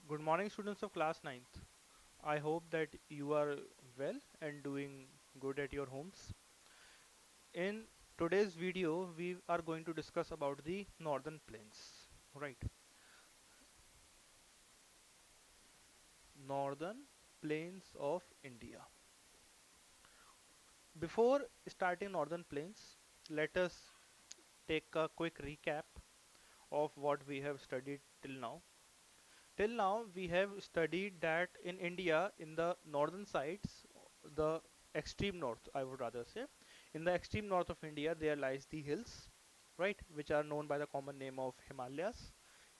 Good morning, students of class ninth. I hope that you are well and doing good at your homes. In today's video, we are going to discuss about the northern plains. Right, northern plains of India. Before starting northern plains, let us take a quick recap of what we have studied till now. Till now, we have studied that in India, in the northern sides, the extreme north, I would rather say, in the extreme north of India, there lies the hills, right, which are known by the common name of Himalayas.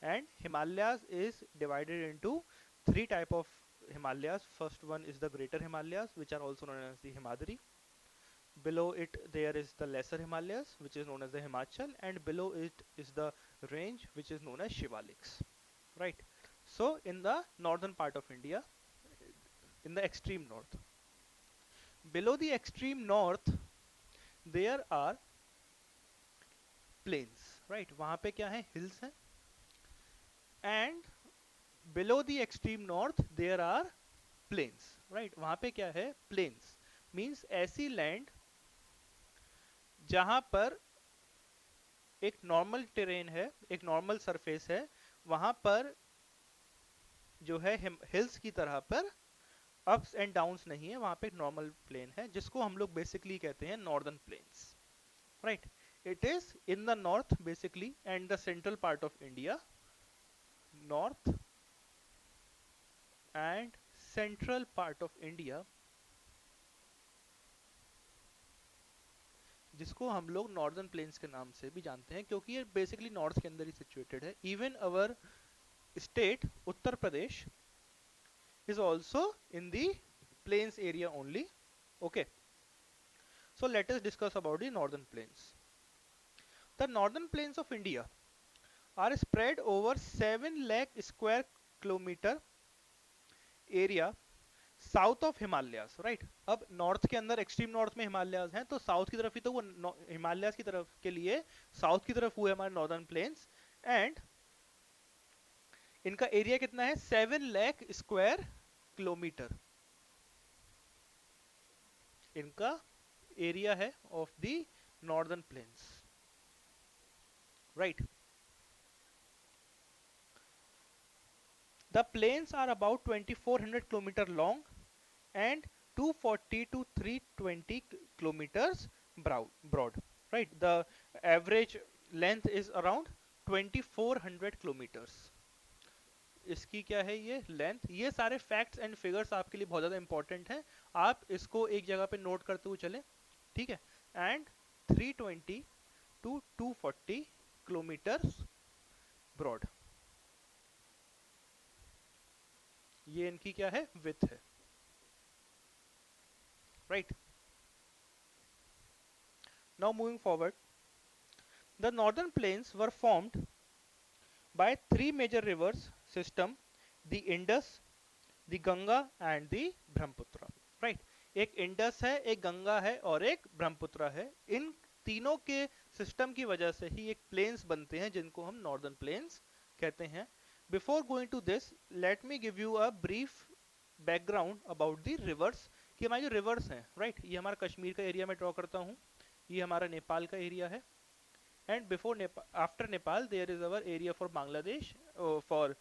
And Himalayas is divided into three type of Himalayas. First one is the Greater Himalayas, which are also known as the Himadri. Below it, there is the Lesser Himalayas, which is known as the Himachal, and below it is the range, which is known as Shivaliks, right? So, in the northern part of India, in the extreme north, below the extreme north, there are plains, right? वहाँ पे क्या है? Hills हैं. And below the extreme north, there are plains, right? वहाँ पे क्या है? Plains means ऐसी land जहाँ पर एक नॉर्मल टेरेन है, एक नॉर्मल सरफेस है, वहां पर जो है हिल्स की तरह पर अप्स एंड डाउन्स नहीं है, वहां पे एक नॉर्मल प्लेन है जिसको हम लोग बेसिकली कहते हैं northern plains, right. It is in the north basically and the central part of India, north and central part of India, जिसको हम लोग नॉर्दर्न प्लेन्स के नाम से भी जानते हैं क्योंकि ये बेसिकली नॉर्थ के अंदर ही सिचुएटेड है. Even our state Uttar Pradesh is also in the plains area only. Okay, so let us discuss about the northern plains. The northern plains of India are spread over 7 lakh square kilometer area south of Himalayas, right. अब north के अंदर extreme north में हिमालयास हैं, तो south की तरफ ही तो वो हिमालयास की तरफ के लिए साउथ की तरफ हुए हमारे नॉर्दर्न प्लेन्स. एंड इनका एरिया कितना है? 7 लाख स्क्वायर किलोमीटर इनका एरिया है of the northern plains, right. The plains are about 2400 kilometre long and 240 to 320 kilometers broad, right. The average length is around 2400 kilometers. इसकी क्या है ये लेंथ? ये सारे फैक्ट्स एंड फिगर्स आपके लिए बहुत ज़्यादा इंपॉर्टेंट हैं, आप इसको एक जगह पे नोट करते हुए चले, ठीक है. एंड 320 to 240 किलोमीटर्स ब्रॉड, ये इनकी क्या है? विथ है, right. Now moving forward, the northern planes were formed by three major rivers system, the Indus, the Ganga and the Brahmaputra, right. एक इंडस है, एक गंगा है और एक ब्रह्मपुत्र है. इन तीनों के सिस्टम की वजह से ही एक प्लेन्स बनते हैं जिनको हम नॉर्दर्न प्लेन्स कहते हैं. Before going to this, let me give you a brief background about the rivers, कि हमारे जो रिवर्स हैं, राइट. ये हमारा कश्मीर का एरिया में ड्रॉ करता हूँ, ये हमारा नेपाल का एरिया है. And before Nepal, after Nepal, there is our area for Bangladesh, for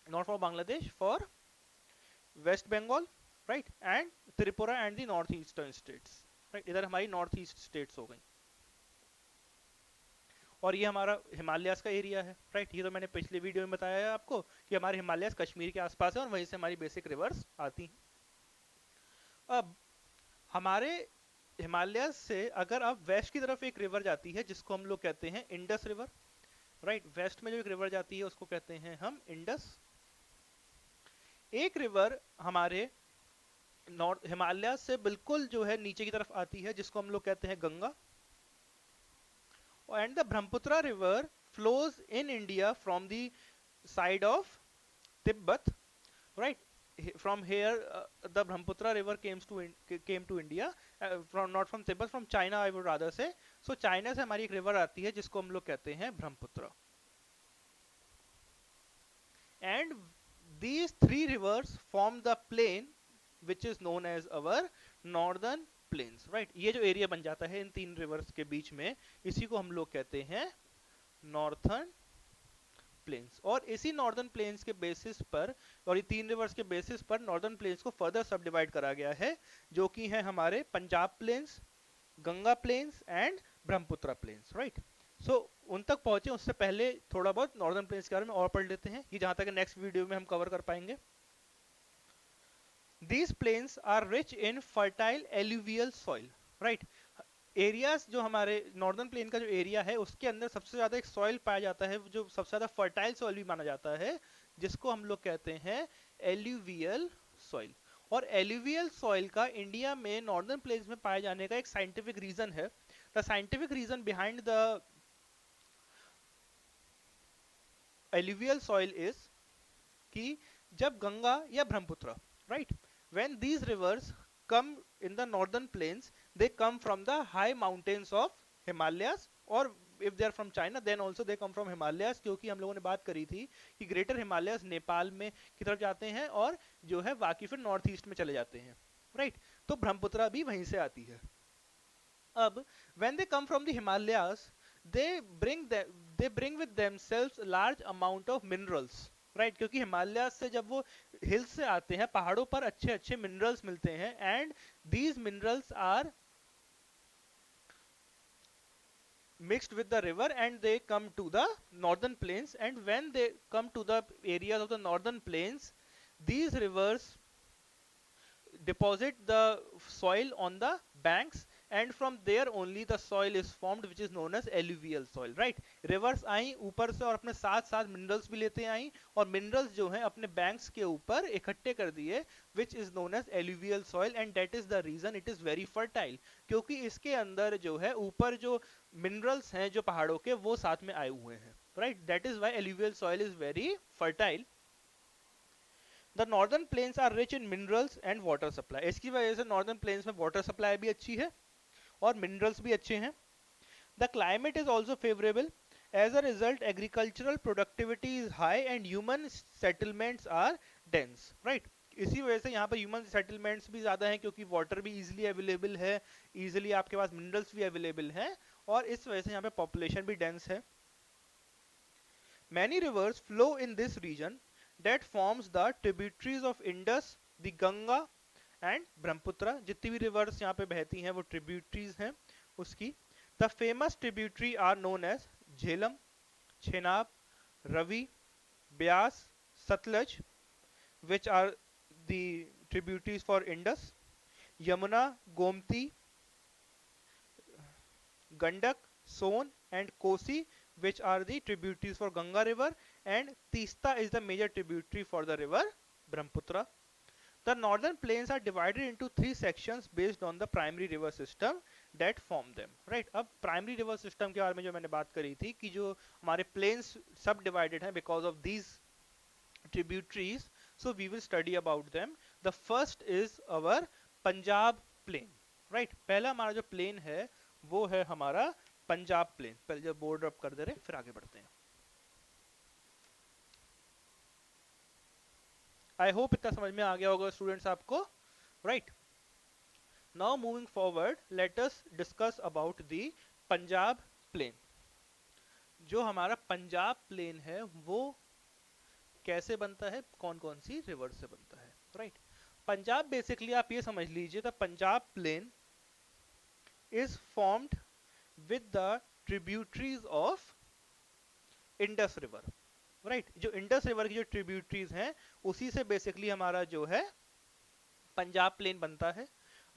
not for Bangladesh, for West Bengal, right, and Tripura and the northeastern states, right. इधर हमारी नॉर्थ ईस्ट स्टेट्स हो गई. और ये हमारा हिमालयास का एरिया है, राइट. ये तो मैंने पिछले वीडियो में बताया है आपको कि हमारे हिमालयास कश्मीर के आसपास है और वहीं से हमारी बेसिक रिवर्स आती हैं. अब हमारे हिमालय से अगर आप वेस्ट की तरफ एक रिवर जाती है जिसको हम लोग कहते हैं इंडस रिवर, राइट. वेस्ट में जो एक रिवर जाती है उसको कहते हैं हम इंडस. एक रिवर हमारे नॉर्थ हिमालय से बिल्कुल जो है नीचे की तरफ आती है जिसको हम लोग कहते हैं Ganga. And the Brahmaputra river flows in India from the side of Tibet, right. From here the Brahmaputra river came to India, from not from Tibet, from China I would rather say. So China से हमारी एक river आती है जिसको हम लोग कहते हैं Brahmaputra. And these three rivers form the plain which is known as our northern plains, right? ये जो एरिया बन जाता है इन तीन रिवर्स के बीच में, इसी को हम लोग कहते हैं नॉर्थर्न प्लेन्स। और इसी नॉर्दर्न प्लेन्स के बेसिस पर और ये तीन रिवर्स के बेसिस पर नॉर्दर्न प्लेन्स को फर्दर सब डिवाइड करा गया है, जो कि है हमारे Punjab plains, Ganga plains and Brahmaputra plains, right. So उन तक पहुंचे उससे पहले थोड़ा बहुत नॉर्दर्न प्लेन्स के बारे में और पढ़ लेते हैं, ये जहां तक नेक्स्ट वीडियो में हम कवर कर पाएंगे। These plains are rich in fertile alluvial soil, right? Areas जो हमारे नॉर्दर्न प्लेन का जो एरिया है उसके अंदर सबसे ज्यादा एक सॉइल पाया जाता है जो सबसे ज्यादा फर्टाइल सॉइल भी माना जाता है, जिसको हम लोग कहते हैं एल्यूवियल सॉइल। और एल्यूवियल सॉइल का इंडिया में नॉर्दर्न प्लेन्स में पाए जाने का एक साइंटिफिक रीजन है। The scientific reason behind the alluvial soil is कि जब गंगा या Brahmaputra, right, when these rivers come in the northern plains, they come from the high mountains of Himalayas, or if they are from China then also they come from Himalayas, क्योंकि हम लोगों ने बात करी थी कि ग्रेटर हिमालयस नेपाल में की तरफ जाते हैं और जो है बाकी फिर नॉर्थ ईस्ट में चले जाते हैं, राइट। तो ब्रह्मपुत्र भी वहीं से आती है। अब when they come from the Himalayas, they bring with themselves large amount of minerals, right, क्योंकि हिमालय से जब वो हिल्स से आते हैं पहाड़ों पर अच्छे अच्छे मिनरल्स मिलते हैं, and these minerals are mixed with the river and they come to the northern plains, and when they come to the areas of the northern plains, these rivers deposit the soil on the banks, and from there only the soil is formed which is known as alluvial soil, right? rivers आई ऊपर से और अपने साथ साथ minerals भी लेते आई, और minerals जो है अपने banks के ऊपर इकट्ठे कर दिए, which is known as alluvial soil, and that is the reason it is very fertile, क्योंकि इसके अंदर जो है ऊपर जो minerals हैं जो पहाड़ों के वो साथ में आए हुए हैं, right? that is why alluvial soil is very fertile. The northern plains are rich in minerals and water supply. इसकी वजह से northern plains में water supply भी अच्छी है और minerals भी अच्छे हैं। The climate is also favorable. As a result, agricultural productivity is high and human settlements are dense. Right? इसी वजह से यहाँ पर human settlements भी ज़्यादा हैं, क्योंकि water भी easily available है, easily आपके पास minerals भी available हैं, और इस वजह से यहाँ पे population भी dense है। Many rivers flow in this region that forms the tributaries of Indus, the Ganga and Brahmaputra. जितनी भी रिवर्स यहाँ पे बहती हैं वो ट्रिब्यूटरीज हैं उसकी। The famous tributary are known as Jhelum, Chenab, Ravi, Beas, Sutlej, which are the tributaries for Indus, Yamuna, Gomti, Gandak, Son and Kosi which are the tributaries for Ganga river, and Teesta is the major tributary for the river Brahmaputra. The northern plains are divided into three sections based on the primary river system that form them. Right? अब primary river system के बारे में जो मैंने बात करी थी कि जो हमारे plains सब divided हैं because of these tributaries, so we will study about them. The first is our Punjab plain. Right? पहला हमारा जो plain है वो है हमारा पंजाब प्लेन। पहले जब बोर्ड अप कर दे रहे फिर आगे बढ़ते हैं। आई होप इतना समझ में आ गया होगा स्टूडेंट्स आपको, right. Now moving forward, let us discuss about the Punjab plain. जो हमारा पंजाब प्लेन है वो कैसे बनता है, कौन कौन सी रिवर से बनता है, राइट। पंजाब बेसिकली आप ये समझ लीजिए, the Punjab plain is formed with the tributaries of Indus river, right? जो इंडस रिवर की जो ट्रिब्यूटरीज हैं उसी से बेसिकली हमारा जो है पंजाब प्लेन बनता है,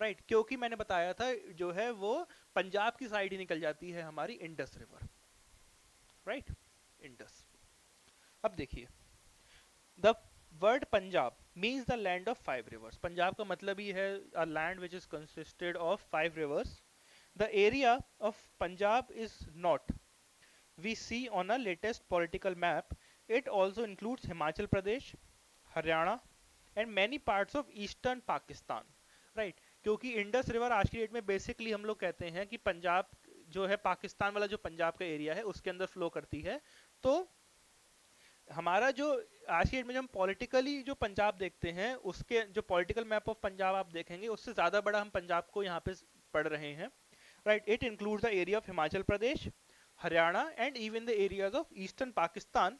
राइट? क्योंकि मैंने बताया था जो है वो पंजाब की साइड ही निकल जाती है हमारी इंडस रिवर, राइट? इंडस। अब देखिए, the word Punjab means the land of 5 reverse. Punjab का मतलब ही है a land which is consisted of 5 reverse. The area of Punjab is not, we see on a latest political map, it also includes Himachal Pradesh, Haryana and many parts of eastern Pakistan, right? क्योंकि Indus river आज की date में basically हम लोग कहते हैं कि पंजाब जो है पाकिस्तान वाला जो पंजाब का एरिया है उसके अंदर फ्लो करती है। तो हमारा जो आज की डेट में जब हम पॉलिटिकली जो पंजाब देखते हैं, उसके जो पॉलिटिकल मैप ऑफ पंजाब आप देखेंगे, उससे ज्यादा बड़ा हम पंजाब को यहाँ पे पढ़ रहे हैं, right. It includes the area of Himachal Pradesh, Haryana and even the areas of eastern Pakistan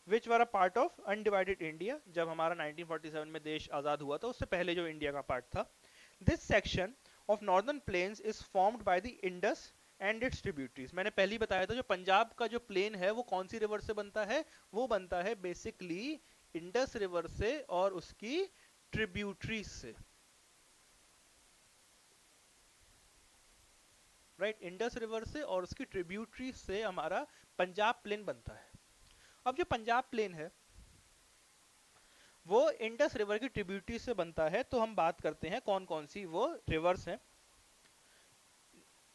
which were a part of undivided India. जब हमारा 1947 में देश आजाद हुआ था, उससे पहले जो इंडिया का पार्ट था। This section of northern plains is formed by the Indus and it's tributaries. मैंने पहले ही बताया था, जो पंजाब का जो प्लेन है वो कौन सी रिवर से बनता है, वो बनता है बेसिकली इंडस रिवर से और उसकी ट्रिब्यूटरीज से, राइट। इंडस रिवर से और उसकी ट्रिब्यूटरीज से हमारा पंजाब प्लेन बनता है। अब जो पंजाब प्लेन है वो इंडस रिवर की ट्रिब्यूटरी से बनता है, तो हम बात करते हैं कौन कौन सी वो रिवर्स हैं।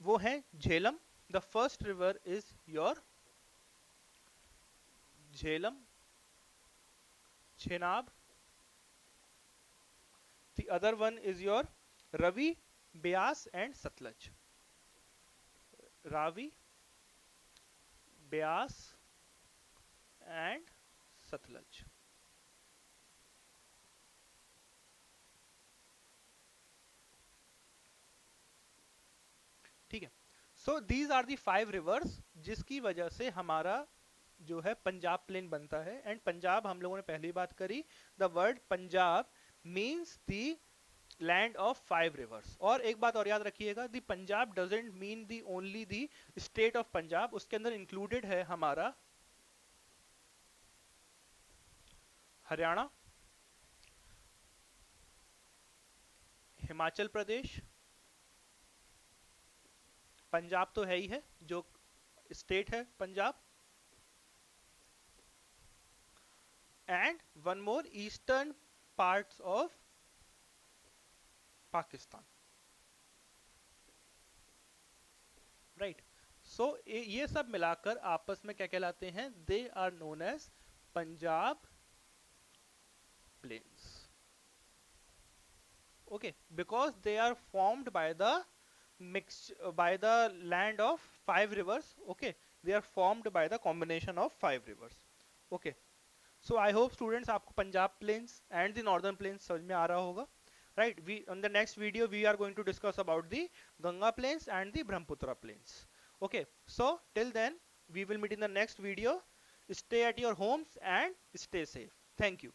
वो है Jhelum, the first river is your Jhelum, Chenab, the other one is your Ravi, Beas and Sutlej. Ravi, Beas and Sutlej. ठीक है। So these are the 5 rivers जिसकी वजह से हमारा जो है पंजाब प्लेन बनता है। एंड पंजाब हम लोगों ने पहली बात करी, the word Punjab means the land of 5 rivers. और एक बात और याद रखिएगा, the Punjab doesn't mean the only the state of Punjab, उसके अंदर इंक्लूडेड है हमारा हरियाणा, हिमाचल प्रदेश, पंजाब तो है ही है जो स्टेट है Punjab, and one more eastern parts of Pakistan, right. So ये सब मिलाकर आपस में क्या कहलाते हैं, they are known as Punjab plains. Okay, because they are formed by the mix by the land of 5 rivers. Okay, they are formed by the combination of 5 rivers. Okay, so I hope students आपको Punjab plains and the northern plains समझ में आ रहा होगा, right? We on the next video we are going to discuss about the Ganga plains and the Brahmaputra plains. Okay, so till then we will meet in the next video. Stay at your homes and stay safe. Thank you.